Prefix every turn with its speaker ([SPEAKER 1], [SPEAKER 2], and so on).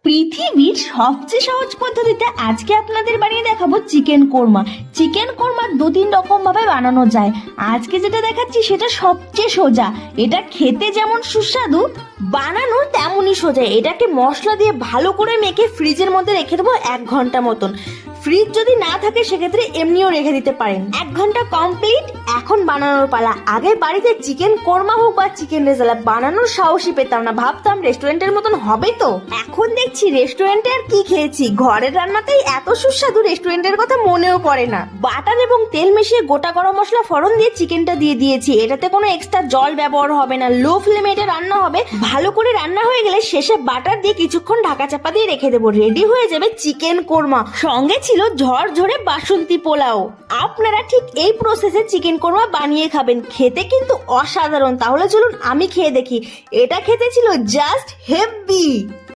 [SPEAKER 1] পৃথিবীর সবচেয়ে সহজ পদ্ধতিতে আজকে আপনাদের বানিয়ে দেখাবো চিকেন কোরমা। চিকেন কোরমা 2-3 রকম ভাবে বানানো যায়। আজকে যেটা দেখাচ্ছি সেটা সবচেয়ে সোজা। এটা খেতে যেমন সুস্বাদু, বানানো তেমনই সোজা। এটাকে মশলা দিয়ে ভালো করে মেখে ফ্রিজের মধ্যে রেখে দেবো 1 ঘন্টা মতন। ফ্রিজ যদি না থাকে সেক্ষেত্রে এমনিও রেখে দিতে পারেন। 1 ঘন্টা কমপ্লিট। এখন বানানোর পালা। আগে বাড়িতে চিকেন কোরমা হোক বা চিকেন রেজালা বানানোর সাহসই পেতাম না, ভাবতাম রেস্টুরেন্টের মতন হবে তো। এখন দেখছি রেস্টুরেন্টে আর কি খেয়েছি, ঘরের রান্নাতেই এত সুস্বাদু, রেস্টুরেন্টের কথা মনেও পড়ে না। বাটার এবং তেল মিশিয়ে গোটা গরম মশলা ফোড়ন দিয়ে চিকেনটা দিয়ে দিয়েছি। এটাতে কোনো এক্সট্রা জল ব্যবহার হবে না, লো ফ্লেমে এটা রান্না হবে। ভালো করে রান্না হয়ে গেলে শেষে বাটার দিয়ে কিছুক্ষণ ঢাকা চাপা দিয়ে রেখে দেবো। রেডি হয়ে যাবে চিকেন কোরমা। সঙ্গে ছিল ঝরঝরে বাসন্তী পোলাও। আপনারা ঠিক এই প্রসেসে চিকেন কোরমা বানিয়ে খাবেন, খেতে কিন্তু অসাধারণ। তাহলে চলুন আমি খেয়ে দেখি। এটা খেতে ছিল জাস্ট হেভি।